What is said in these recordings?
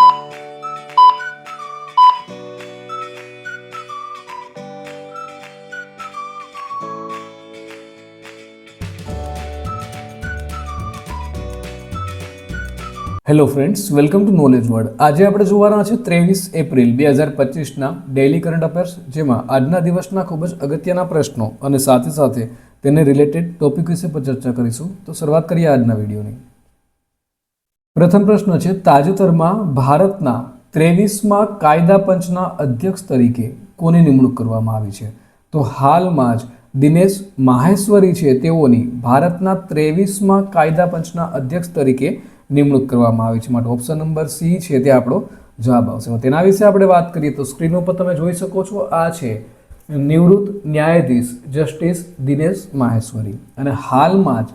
Hello friends, welcome to knowledge world. આજે આપણે જોવાના છે 23 એપ્રિલ 2025ના ડેઇલી કરંટ અફેર્સ, જેમાં આજના દિવસના ખૂબ જ અગત્યના પ્રશ્નો અને સાથે સાથે તેને રિલેટેડ ટોપિક વિશે પર ચર્ચા કરીશું. તો શરૂઆત કરીએ આજના વિડીયોની. પ્રથમ પ્રશ્ન છે, તાજેતરમાં ભારતના 23મા કાયદા પંચના અધ્યક્ષ તરીકે કોની નિમણૂક કરવામાં આવી છે? તો હાલમાં જ દિનેશ માહેશ્વરી છે તેઓની ભારતના 23મા કાયદા પંચના અધ્યક્ષ તરીકે નિમણૂક કરવામાં આવી છે. માટે ઓપ્શન નંબર સી છે તે આપણો જવાબ આવશે. તેના વિશે આપણે વાત કરીએ તો સ્ક્રીન ઉપર તમે જોઈ શકો છો, આ છે નિવૃત્ત ન્યાયાધીશ જસ્ટિસ દિનેશ માહેશ્વરી, અને હાલમાં જ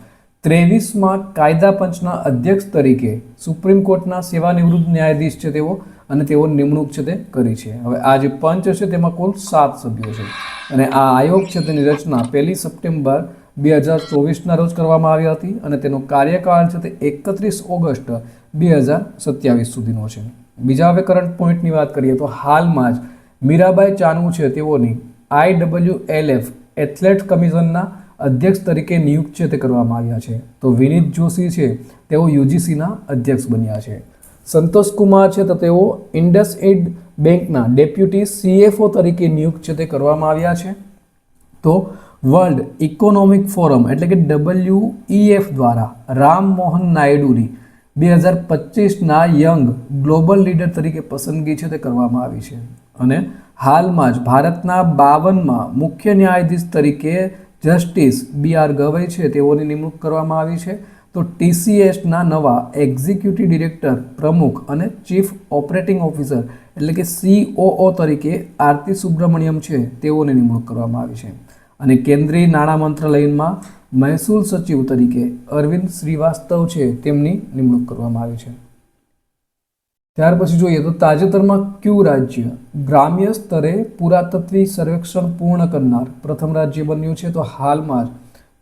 23મા કાયદા પંચના અધ્યક્ષ તરીકે સુપ્રીમ કોર્ટના સેવાનિવૃત્ત ન્યાયાધીશ છે તેઓ, અને તેઓ નિમણૂક છે તે કરી છે. હવે આ જે પંચ છે તેમાં કુલ 7 સભ્યો છે, અને આ આયોગ છે તેની રચના 1 સપ્ટેમ્બર 2024ના રોજ કરવામાં આવી હતી, અને તેનો કાર્યકાળ છે તે 31 ઓગસ્ટ 2027 સુધીનો છે. બીજા હવે કરંટ પોઈન્ટની વાત કરીએ તો હાલમાં જ મીરાબાઈ ચાનુ છે તેઓની IWLF એથ્લેટ કમિશનના અધ્યક્ષ તરીકે નિયુક્ત છે તે કરવામાં આવ્યા છે. તો વિનીત જોશી છે તેઓ UGCના અધ્યક્ષ બન્યા છે. સંતોષ કુમાર છે તો તેઓ ઇન્ડસઇન્ડ બેંકના ડેપ્યુટી CFO તરીકે નિયુક્ત છે તે કરવામાં આવ્યા છે. તો વર્લ્ડ ઇકોનોમિક ફોરમ એટલે કે WEF દ્વારા રામ મોહન નાયડુની 2025ના યંગ ગ્લોબલ લીડર તરીકે પસંદગી છે તે કરવામાં આવી છે. અને હાલમાં જ ભારતના 52મા મુખ્ય ન્યાયાધીશ તરીકે જસ્ટિસ BR ગવઈ છે તેઓની નિમણૂક કરવામાં આવી છે. તો TCSના નવા એક્ઝિક્યુટિવ ડિરેક્ટર, પ્રમુખ અને ચીફ ઓપરેટિંગ ઓફિસર એટલે કે COO તરીકે આરતી સુબ્રમણ્યમ છે તેઓની નિમણૂક કરવામાં આવી છે. અને કેન્દ્રીય નાણાં મંત્રાલયમાં મહેસૂલ સચિવ તરીકે અરવિંદ શ્રીવાસ્તવ છે તેમની નિમણૂક કરવામાં આવી છે. ત્યાર પછી જોઈએ તો તાજેતરમાં કયું રાજ્ય ગ્રામ્ય સ્તરે પુરાતત્વીય સર્વેક્ષણ પૂર્ણ કરનાર પ્રથમ રાજ્ય બન્યું છે? તો હાલમાં જ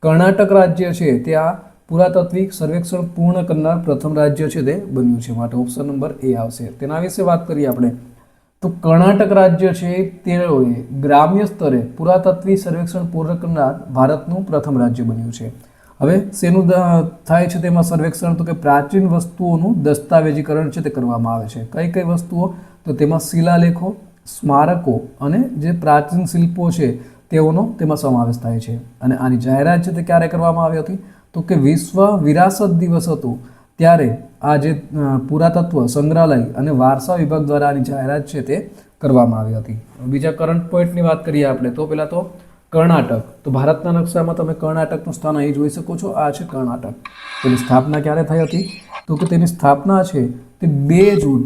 કર્ણાટક રાજ્ય છે તે આ પુરાતત્વીય સર્વેક્ષણ પૂર્ણ કરનાર પ્રથમ રાજ્ય છે તે બન્યું છે. માટે ઓપ્શન નંબર એ આવશે. તેના વિશે વાત કરીએ આપણે તો કર્ણાટક રાજ્ય છે તેઓએ ગ્રામ્ય સ્તરે પુરાતત્વીય સર્વેક્ષણ પૂર્ણ કરનાર ભારતનું પ્રથમ રાજ્ય બન્યું છે. હવે શેનું થાય છે તેમાં સર્વેક્ષણ? તો કે પ્રાચીન વસ્તુઓનું દસ્તાવેજીકરણ છે તે કરવામાં આવે છે. કઈ કઈ વસ્તુઓ? તો તેમાં શિલાલેખો, સ્મારકો અને જે પ્રાચીન શિલ્પો છે તેઓનો તેમાં સમાવેશ થાય છે. અને આની જાહેરાત છે તે ક્યારે કરવામાં આવી હતી? તો કે વિશ્વ વિરાસત દિવસ હતો ત્યારે આ જે પુરાતત્વ સંગ્રહાલય અને વારસા વિભાગ દ્વારા આની જાહેરાત છે તે કરવામાં આવી હતી. બીજા કરંટ પોઈન્ટની વાત કરીએ આપણે તો પહેલાં તો કર્ણાટક. તો ભારતના નકશામાં તમે કર્ણાટકનું સ્થાન અહીં જોઈ શકો છો. આ છે કર્ણાટક. તેની સ્થાપના ક્યારે થઈ હતી? તો કે તેની સ્થાપના છે તે 2 જૂન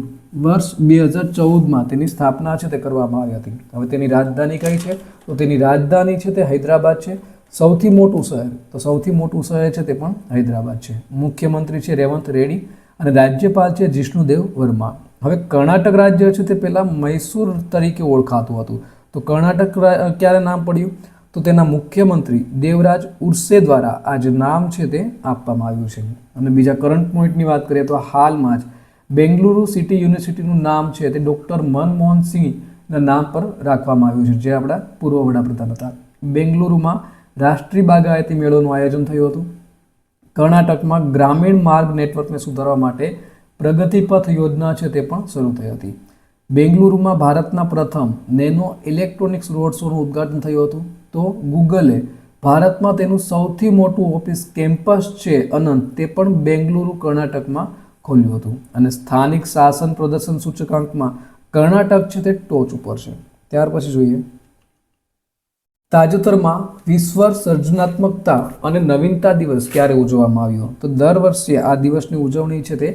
વર્ષ 2014માં તેની સ્થાપના છે તે કરવામાં આવી હતી. હવે તેની રાજધાની કઈ છે? તો તેની રાજધાની છે તે હૈદરાબાદ છે. સૌથી મોટું શહેર, તો સૌથી મોટું શહેર છે તે પણ હૈદરાબાદ છે. મુખ્યમંત્રી છે રેવંત રેડ્ડી, અને રાજ્યપાલ છે જિષ્ણુદેવ વર્મા. હવે કર્ણાટક રાજ્ય છે તે પહેલાં મૈસૂર તરીકે ઓળખાતું હતું. તો કર્ણાટક ક્યારે નામ પડ્યું? તો તેના મુખ્યમંત્રી દેવરાજ ઉર્સે દ્વારા આ જે નામ છે તે આપવામાં આવ્યું છે. અને બીજા કરંટ પોઈન્ટની વાત કરીએ તો હાલમાં જ બેંગલુરુ સિટી યુનિવર્સિટીનું નામ છે તે ડૉક્ટર મનમોહન સિંહના નામ પર રાખવામાં આવ્યું છે, જે આપણા પૂર્વ વડાપ્રધાન હતા. બેંગલુરુમાં રાષ્ટ્રીય બાગાયતી મેળોનું આયોજન થયું હતું. કર્ણાટકમાં ગ્રામીણ માર્ગ નેટવર્કને સુધારવા માટે પ્રગતિપથ યોજના છે તે પણ શરૂ થઈ હતી. બેંગલુરુમાં ભારતના પ્રથમ નેનો ઇલેક્ટ્રોનિક્સ રોડ શોનું ઉદ્ઘાટન થયું હતું. તો ગૂગલે ભારતમાં તેનું સૌથી મોટું ઓફિસ કેમ્પસ છે અનંત, તે પણ બેંગલુરુ કર્ણાટકમાં ખોલ્યું હતું. અને સ્થાનિક શાસન પ્રદર્શન સૂચકાંકમાં કર્ણાટક છે તે ટોચ ઉપર છે. ત્યાર પછી જોઈએ તાજેતરમાં વિશ્વ સર્જનાત્મકતા અને નવીનતા દિવસ ક્યારે ઉજવવામાં આવ્યો? તો દર વર્ષે આ દિવસની ઉજવણી છે તે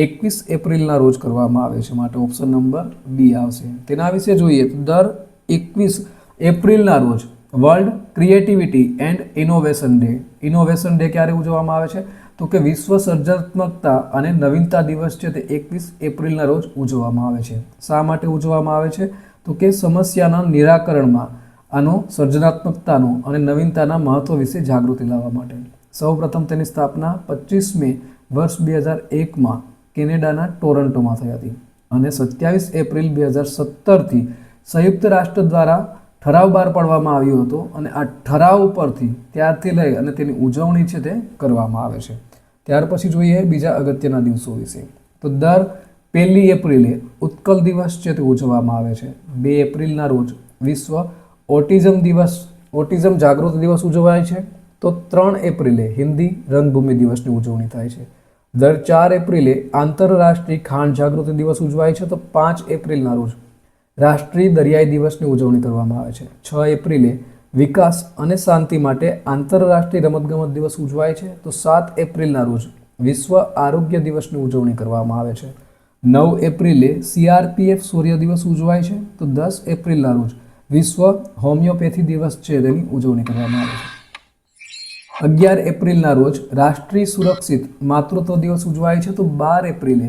21 એપ્રિલના રોજ કરવામાં આવે છે. માટે ઓપ્શન નંબર બી આવશે. તેના વિશે જોઈએ તો દર 21 એપ્રિલના રોજ world creativity and innovation day. Innovation day ક્યારે ઉજવવામાં આવે છે? તો કે વિશ્વ સર્જનાત્મકતા અને નવીનતા દિવસ છે તે 21 એપ્રિલના રોજ ઉજવવામાં આવે છે. શા માટે ઉજવવામાં આવે છે? તો કે સમસ્યાના નિરાકરણમાં આનો સર્જનાત્મકતાનો અને નવીનતાના મહત્વ વિશે જાગૃતિ લાવવા માટે. સૌપ્રથમ તેની સ્થાપના 25 મે વર્ષ 2001માં કેનેડાના ટોરન્ટોમાં થઈ હતી. અને 27 એપ્રિલ 2017થી સંયુક્ત રાષ્ટ્ર દ્વારા ઠરાવ બહાર પાડવામાં આવ્યો હતો અને આ ઠરાવ ઉપરથી ત્યારથી લઈ અને તેની ઉજવણી છે તે કરવામાં આવે છે. ત્યાર પછી જોઈએ બીજા અગત્યના દિવસો વિશે. તો દર 1 એપ્રિલે ઉત્કલ દિવસ છે તે ઉજવવામાં આવે છે. 2 એપ્રિલના રોજ વિશ્વ ઓટિઝમ જાગૃતિ દિવસ ઉજવાય છે. તો 3 એપ્રિલે હિન્દી રંગભૂમિ દિવસની ઉજવણી થાય છે. દર 4 એપ્રિલે આંતરરાષ્ટ્રીય ખાંડ જાગૃતિ દિવસ ઉજવાય છે. તો 5 એપ્રિલના રોજ રાષ્ટ્રીય દરિયાઈ દિવસની ઉજવણી કરવામાં આવે છે. 6 એપ્રિલે વિકાસ અને શાંતિ માટે આંતરરાષ્ટ્રીય રમતગમત દિવસ ઉજવાય છે. તો 7 એપ્રિલના રોજ વિશ્વ આરોગ્ય દિવસની ઉજવણી કરવામાં આવે છે. 9 એપ્રિલે CRPF સૂર્ય દિવસ ઉજવાય છે. તો 10 એપ્રિલના રોજ વિશ્વ હોમિયોપેથી દિવસ છે તેની ઉજવણી કરવામાં આવે છે. 11 એપ્રિલના રોજ રાષ્ટ્રીય સુરક્ષિત માતૃત્વ દિવસ ઉજવાય છે. તો 12 એપ્રિલે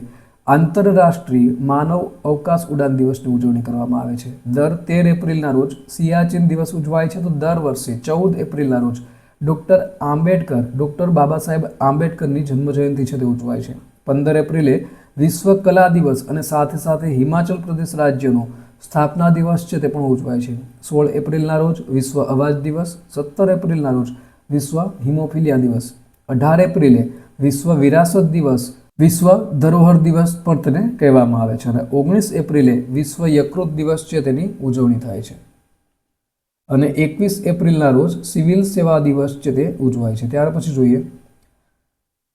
આંતરરાષ્ટ્રીય માનવ અવકાશ ઉડાન દિવસની ઉજવણી કરવામાં આવે છે. દર 13 એપ્રિલના રોજ સિયાચીન દિવસ ઉજવાય છે. તો દર વર્ષે 14 એપ્રિલના રોજ ડૉક્ટર બાબા સાહેબ આંબેડકરની જન્મજયંતિ છે તે ઉજવાય છે. 15 એપ્રિલે વિશ્વ કલા દિવસ અને સાથે સાથે હિમાચલ પ્રદેશ રાજ્યનો સ્થાપના દિવસ છે તે પણ ઉજવાય છે. 16 એપ્રિલના રોજ વિશ્વ અવાજ દિવસ. 17 એપ્રિલના રોજ વિશ્વ હિમોફિલિયા દિવસ. 18 એપ્રિલે વિશ્વ વિરાસત દિવસ, વિશ્વ ધરોહર દિવસ પણ તેને કહેવામાં આવે છે. અને 19 એપ્રિલે વિશ્વ યકૃત દિવસ છે તેની ઉજવણી થાય છે. અને 21 એપ્રિલના રોજ સિવિલ સેવા દિવસ છે તે ઉજવાય છે. ત્યાર પછી જોઈએ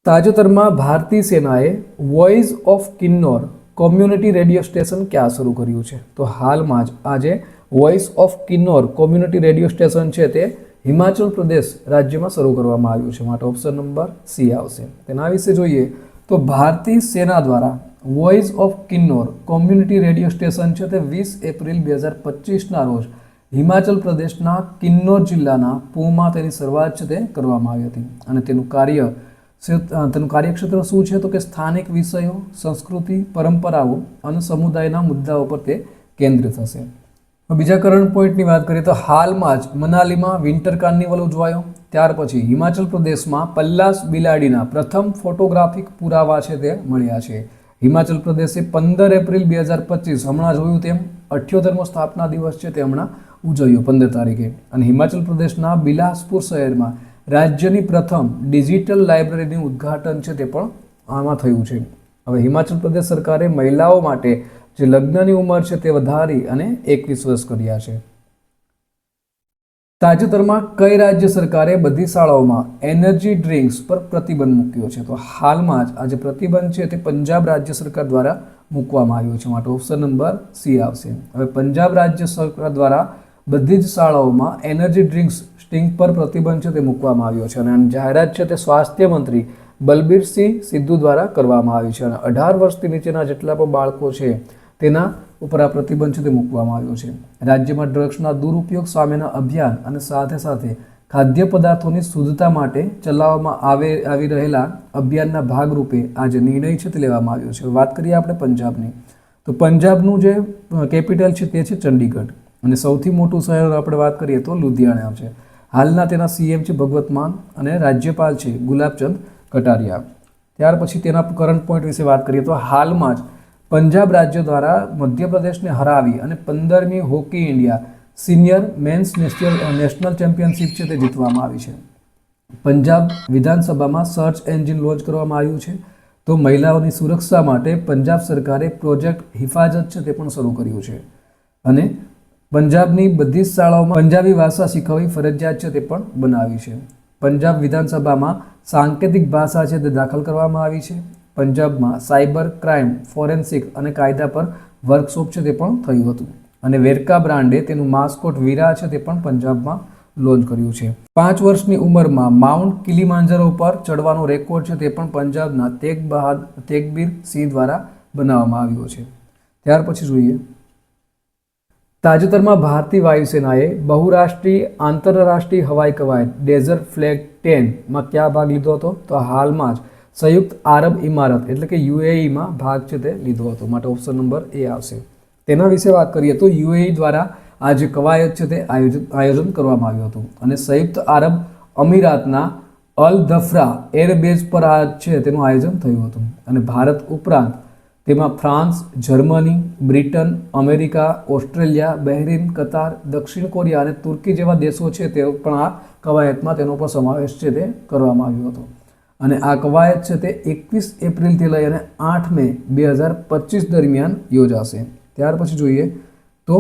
તાજેતરમાં ભારતીય સેનાએ voice of Kinnaur community radio station ક્યાં શરૂ કર્યું છે? તો હાલમાં જ આજે voice of Kinnaur community radio station છે તે હિમાચલ પ્રદેશ રાજ્યમાં શરૂ કરવામાં આવ્યું છે. માટે ઓપ્શન નંબર સી આવશે. તેના વિશે જોઈએ તો ભારતીય સેના દ્વારા voice of Kinnaur community radio station છે તે 20 એપ્રિલ 2025ના રોજ હિમાચલ પ્રદેશના કિન્નોર જિલ્લાના પૂમાં તેની શરૂઆત છે તે કરવામાં આવી હતી. અને તેનું કાર્યક્ષેત્ર શું છે? તો કે સ્થાનિક વિષયો, સંસ્કૃતિ, પરંપરાઓ અને સમુદાયના મુદ્દાઓ પર તે કેન્દ્રિત હશે. બીજા કરંટ પોઈન્ટની વાત કરીએ તો હાલમાં જ મનાલીમાં વિન્ટર કાર્નિવલ ઉજવાયો. ત્યાર પછી હિમાચલ પ્રદેશમાં પલ્લાસ બિલાડીના પ્રથમ ફોટોગ્રાફિક પુરાવા છે તે મળ્યા છે. હિમાચલ પ્રદેશે 15 એપ્રિલ 2025 હમણાં જોયું તેમ 78મો સ્થાપના દિવસ છે તે હમણાં ઉજવ્યો 15 તારીખે. અને હિમાચલ પ્રદેશના બિલાસપુર શહેરમાં રાજ્યની પ્રથમ ડિજિટલ લાઇબ્રેરીનું ઉદ્ઘાટન છે તે પણ આમાં થયું છે. હવે હિમાચલ પ્રદેશ સરકારે મહિલાઓ માટે જે લગ્નની ઉંમર છે તે વધારી અને 21 વર્ષ કર્યા છે. તાજેતરમાં કઈ રાજ્ય સરકારે બધી શાળાઓમાં એનર્જી ડ્રિંક્સ પર પ્રતિબંધ મૂક્યો છે? તો હાલમાં જ આ જે પ્રતિબંધ છે તે પંજાબ રાજ્ય સરકાર દ્વારા મૂકવામાં આવ્યો છે. માટે ઓપ્શન નંબર સી આવશે. હવે પંજાબ રાજ્ય સરકાર દ્વારા બધી જ શાળાઓમાં એનર્જી ડ્રિંક્સ સ્ટિંગ પર પ્રતિબંધ છે તે મૂકવામાં આવ્યો છે. અને આની જાહેરાત છે તે સ્વાસ્થ્ય મંત્રી બલબીરસિંહ સિદ્ધુ દ્વારા કરવામાં આવી છે. અને 18 વર્ષથી નીચેના જેટલા પણ બાળકો છે તેના ઉપર આ પ્રતિબંધ છે તે મૂકવામાં આવ્યો છે. રાજ્યમાં ડ્રગ્સના દુરુપયોગ સામેના અભિયાન અને સાથે સાથે ખાદ્ય પદાર્થોની શુદ્ધતા માટે ચલાવવામાં આવી રહેલા અભિયાનના ભાગરૂપે આ જે નિર્ણય છે તે લેવામાં આવ્યો છે. વાત કરીએ આપણે પંજાબની, તો પંજાબનું જે કેપિટલ છે તે છે ચંડીગઢ. અને સૌથી મોટું શહેર આપણે વાત કરીએ તો લુધિયાણા છે. હાલના તેના સીએમ છે ભગવત માન અને રાજ્યપાલ છે ગુલાબચંદ કટારિયા. ત્યાર પછી તેના કરંટ પોઈન્ટ વિશે વાત કરીએ તો હાલમાં જ પંજાબ રાજ્ય દ્વારા મધ્યપ્રદેશને હરાવી અને 15મી hockey India senior men's national championship છે તે જીતવામાં આવી છે. પંજાબ વિધાનસભામાં સર્ચ એન્જિન લોન્ચ કરવામાં આવ્યું છે. તો મહિલાઓની સુરક્ષા માટે પંજાબ સરકારે પ્રોજેક્ટ હિફાજત છે તે પણ શરૂ કર્યું છે. અને પંજાબની બધી જ શાળાઓમાં પંજાબી ભાષા શીખવવી ફરજિયાત છે તે પણ બનાવી છે. પંજાબ વિધાનસભામાં સાંકેતિક ભાષા છે તે દાખલ કરવામાં આવી છે. પંજાબમાં સાયબર ક્રાઇમ, ફોરેન્સિક અને કાયદા પર વર્કશોપ છે તે પણ થયું હતું. અને વેરકા બ્રાન્ડે તેનું માસ્કોટ વીરા છે તે પણ પંજાબમાં લોન્ચ કર્યું છે. 5 વર્ષની ઉંમરમાં માઉન્ટ કિલીમાંજારો પર ચડવાનો રેકોર્ડ છે તે પણ પંજાબના તેગબીર સિંહ દ્વારા બનાવવામાં આવ્યો છે. ત્યાર પછી જોઈએ તાજેતરમાં ભારતીય વાયુસેનાએ બહુરાષ્ટ્રીય આંતરરાષ્ટ્રીય હવાઈ કવાયત ડેઝર્ટ ફ્લેગ 10માં ક્યાં ભાગ લીધો હતો? તો હાલમાં જ સંયુક્ત આરબ ઇમારત એટલે કે યુએઈમાં ભાગ છે તે લીધો હતો. માટે ઓપ્શન નંબર એ આવશે. તેના વિશે વાત કરીએ તો યુએઈ દ્વારા આ જે કવાયત છે તે આયોજન કરવામાં આવ્યું હતું. અને સંયુક્ત આરબ અમીરાતના અલ ધફરા એરબેઝ પર આ છે તેનું આયોજન થયું હતું. અને ભારત ઉપરાંત તેમાં France, Germany, Britain, America, Australia, Bahrain, Qatar, દક્ષિણ કોરિયા અને તુર્કી જેવા દેશો છે તે પણ આ કવાયતમાં તેનો પણ સમાવેશ છે તે કરવામાં આવ્યો હતો. અને આ કવાયત છે તે 21 એપ્રિલથી લઈ અને 8 મે 2025 દરમિયાન યોજાશે. ત્યાર પછી જોઈએ તો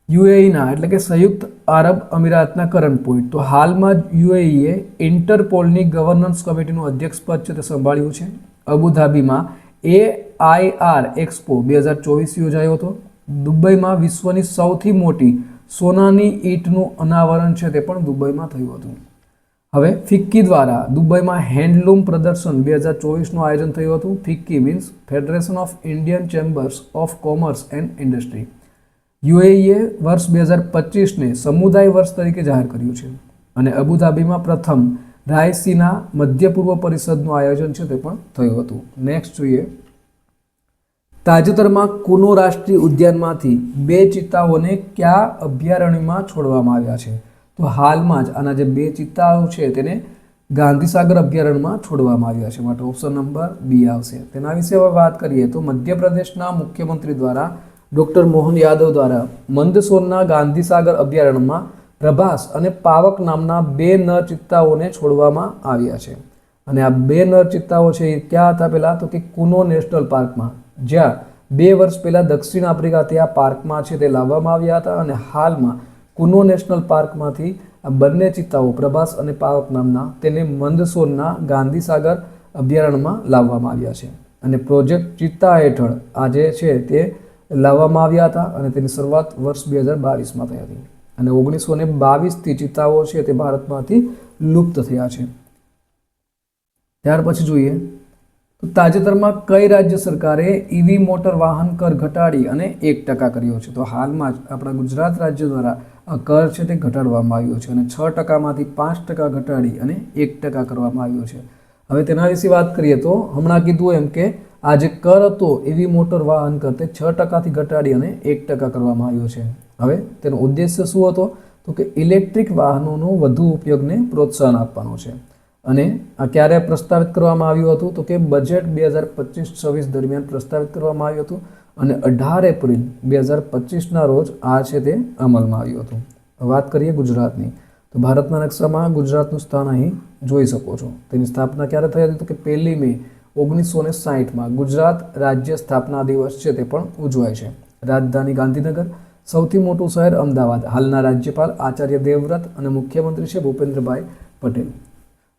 યુએઈના એટલે કે સંયુક્ત આરબ અમીરાતના કરંટ પોઈન્ટ. તો હાલમાં જ યુએઈએ ઇન્ટરપોલની ગવર્નન્સ કમિટીનું અધ્યક્ષપદ છે તે સંભાળ્યું છે. અબુધાબીમાં AIR એક્સપો 2024 યોજાયો હતો. દુબઈમાં વિશ્વની સૌથી મોટી સોનાની ઈંટનું અનાવરણ છે તે પણ દુબઈમાં થયું હતું. હવે ફિક્કી દ્વારા દુબઈમાં હેન્ડલૂમ પ્રદર્શન 2024નું આયોજન થયું હતું. FICCI means federation of Indian chambers of commerce and industry. યુએઈએ વર્ષ 2025ને સમુદાય વર્ષ તરીકે જાહેર કર્યું છે. અને અબુધાબીમાં પ્રથમ રાયસીના મધ્ય પૂર્વ પરિષદનું આયોજન છે તે પણ થયું હતું. નેક્સ્ટ જોઈએ, તાજેતરમાં કુનો રાષ્ટ્રીય ઉદ્યાનમાંથી 2 ચિત્તાઓને કયા અભયારણ્યમાં છોડવામાં આવ્યા છે? તો હાલમાં જ આના જે 2 ચિત્તાઓ છે તેને ગાંધીસાગર અભયારણ્યમાં છોડવામાં આવ્યા છે. માટે ઓપ્શન નંબર બી આવશે. તેના વિશે હવે વાત કરીએ તો મધ્યપ્રદેશના મુખ્યમંત્રી દ્વારા ડૉક્ટર મોહન યાદવ દ્વારા મંદસોરના ગાંધીસાગર અભયારણ્યમાં પ્રભાસ અને પાવક નામના 2 નર ચિત્તાઓને છોડવામાં આવ્યા છે. અને આ 2 નર ચિત્તાઓ છે એ ક્યાં હતા? પહેલાં તો કે કુનો નેશનલ પાર્કમાં, જ્યાં 2 વર્ષ પહેલાં દક્ષિણ આફ્રિકાથી આ પાર્કમાં છે તે લાવવામાં આવ્યા હતા. અને હાલમાં કુનો નેશનલ પાર્કમાંથી આ બંને ચિત્તાઓ પ્રભાસ અને પાવક નામના તેને મંદસોરના ગાંધીસાગર અભયારણ્યમાં લાવવામાં આવ્યા છે. અને પ્રોજેક્ટ ચિત્તા હેઠળ આ જે છે તે લાવવામાં આવ્યા હતા અને તેની શરૂઆત વર્ષ 2022માં થઈ હતી. અને 1922થી ચિત્તાઓ છે તે ભારતમાંથી લુપ્ત થયા છે. ત્યાર પછી જોઈએ તો તાજેતરમાં કઈ રાજ્ય સરકારે ઈવી મોટર વાહન કર ઘટાડી અને 1% કર્યો છે? તો હાલમાં જ આપણા ગુજરાત રાજ્ય દ્વારા આ કર છે તે ઘટાડવામાં આવ્યો છે અને 6%માંથી 5% ઘટાડી અને 1% કરવામાં આવ્યો છે. હવે તેના વિશે વાત કરીએ તો હમણાં કીધું એમ કે આ જે કર હતો ઈવી મોટર વાહન કર તે 6%થી ઘટાડી અને 1% કરવામાં આવ્યો છે. હવે તેનો ઉદ્દેશ્ય શું હતો? તો કે ઇલેક્ટ્રિક વાહનોનો વધુ ઉપયોગને પ્રોત્સાહન આપવાનો છે. અને આ ક્યારે પ્રસ્તાવિત કરવામાં આવ્યું હતું? તો કે બજેટ 2025-26 દરમિયાન પ્રસ્તાવિત કરવામાં આવ્યું હતું અને 18 એપ્રિલ 2025ના રોજ આ છે તે અમલમાં આવ્યું હતું. વાત કરીએ ગુજરાતની, તો ભારતના નકશામાં ગુજરાતનું સ્થાન અહીં જોઈ શકો છો. તેની સ્થાપના ક્યારે થઈ હતી? તો કે 1 મે 1960માં ગુજરાત રાજ્ય સ્થાપના દિવસ છે તે પણ ઉજવાય છે. રાજધાની ગાંધીનગર, સૌથી મોટું શહેર અમદાવાદ. હાલના રાજ્યપાલ આચાર્ય દેવવ્રત અને મુખ્યમંત્રી છે ભૂપેન્દ્રભાઈ પટેલ.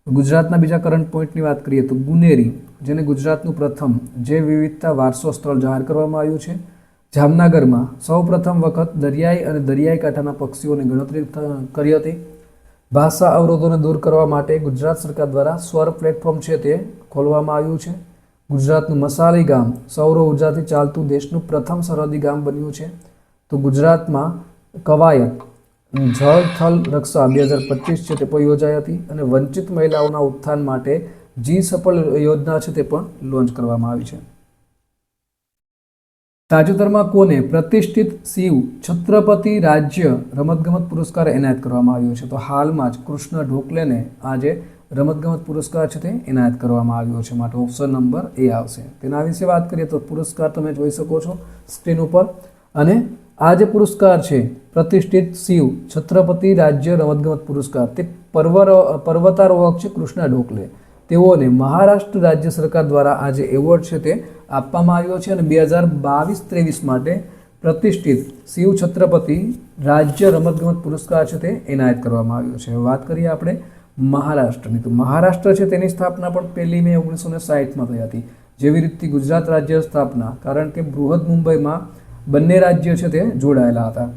ગુજરાતના બીજા કરંટ પોઈન્ટની વાત કરીએ તો ગુનેરી, જેને ગુજરાતનું પ્રથમ જૈવ વિવિધતા વારસો સ્થળ જાહેર કરવામાં આવ્યું છે. જામનગરમાં સૌ પ્રથમ વખત દરિયાઈ અને દરિયાઈ કાંઠાના પક્ષીઓની ગણતરી કરી હતી. ભાષા અવરોધોને દૂર કરવા માટે ગુજરાત સરકાર દ્વારા સ્વર પ્લેટફોર્મ છે તે ખોલવામાં આવ્યું છે. ગુજરાતનું મસાલી ગામ સૌર ઉર્જાથી ચાલતું દેશનું પ્રથમ સરહદી ગામ બન્યું છે. તો ગુજરાતમાં કવાયત જળ થલ રક્ષા 2025 છે તે પણ યોજાઈ હતી અને વંચિત મહિલાઓના ઉત્થાન માટે જી સફળ યોજના છે તે પણ લોન્ચ કરવામાં આવી છે. તાજેતરમાં કોને પ્રતિષ્ઠિત શિવ છત્રપતિ રાજ્ય રમતગમત પુરસ્કાર એનાયત કરવામાં આવ્યો છે? તો હાલમાં જ કૃષ્ણ ઢોકલેને આજે રમતગમત પુરસ્કાર છે તે એનાયત કરવામાં આવ્યો છે. માટે ઓપ્શન નંબર એ આવશે. તેના વિશે વાત કરીએ તો પુરસ્કાર તમે જોઈ શકો છો સ્ક્રીન ઉપર. અને આ જે પુરસ્કાર છે પ્રતિષ્ઠિત શિવ છત્રપતિ રાજ્ય રમતગમત પુરસ્કાર તે પર્વતારોહક છે કૃષ્ણા ઢોકલે, તેઓને મહારાષ્ટ્ર રાજ્ય સરકાર દ્વારા આ જે એવોર્ડ છે તે આપવામાં આવ્યો છે. અને 2022-23 માટે પ્રતિષ્ઠિત શિવ છત્રપતિ રાજ્ય રમતગમત પુરસ્કાર છે તે એનાયત કરવામાં આવ્યો છે. વાત કરીએ આપણે મહારાષ્ટ્રની, તો મહારાષ્ટ્ર છે તેની સ્થાપના પણ 1 મે 1960માં થઈ હતી. જેવી રીતે ગુજરાત રાજ્ય સ્થાપના, કારણ કે બૃહદ મુંબઈમાં બંને રાજ્ય છે તે જોડાયેલા હતા.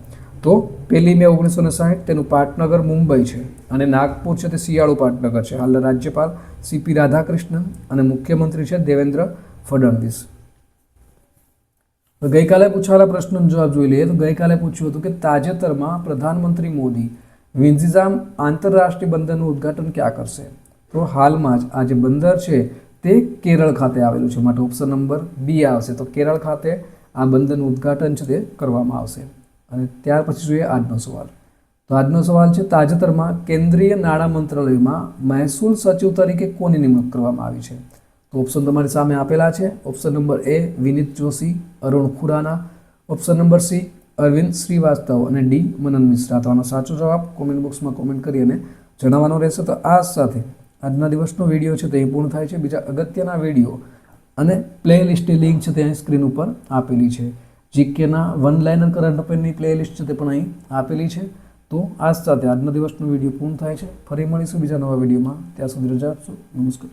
તો 1 મે 1960 તેનું પાટનગર મુંબઈ છે અને નાગપુર છે તે શિયાળુ પાટનગર છે. હાલના રાજ્યપાલ CP રાધાકૃષ્ણન અને મુખ્યમંત્રી છે દેવેન્દ્ર ફડણવીસ. ગઈકાલે પૂછાયેલા પ્રશ્નનો જવાબ જોઈ લઈએ. તો ગઈકાલે પૂછ્યું હતું કે તાજેતરમાં પ્રધાનમંત્રી મોદી વિંઝામ આંતરરાષ્ટ્રીય બંદરનું ઉદ્ઘાટન ક્યાં કરશે? તો હાલમાં જ આ જે બંદર છે તે કેરળ ખાતે આવેલું છે. માટે ઓપ્શન નંબર બી આવશે. તો કેરળ ખાતે આ બંદરનું ઉદ્ઘાટન છે તે કરવામાં આવશે. અને ત્યાર પછી જોઈએ આજનો સવાલ. તો આજનો સવાલ છે તાજેતરમાં કેન્દ્રીય નાણાં મંત્રાલયમાં મહેસૂલ સચિવ તરીકે કોની નિમણૂક કરવામાં આવી છે? તો ઓપ્શન તમારી સામે આપેલા છે. Option number A Vineet Joshi, Arun Khurana, option number C Arvind Shrivastava અને ડી મનન મિશ્રા. તો આનો સાચો જવાબ કોમેન્ટ બોક્સમાં કોમેન્ટ કરી અને જણાવવાનો રહેશે. તો આ સાથે આજના દિવસનો વિડીયો છે તે પૂર્ણ થાય છે. બીજા અગત્યના વિડીયો અને પ્લે લિસ્ટની લિંક છે તે અહીં સ્ક્રીન ઉપર આપેલી છે. જીકેના વન લાઇનર કરંટ અફેરની પ્લે લિસ્ટ છે તે પણ અહીં આપેલી છે. તો આ સાથે આજના દિવસનો વિડીયો પૂર્ણ થાય છે. ફરી મળીશું બીજા નવા વિડીયોમાં. ત્યાં સુધી રજા આપશો. નમસ્કાર.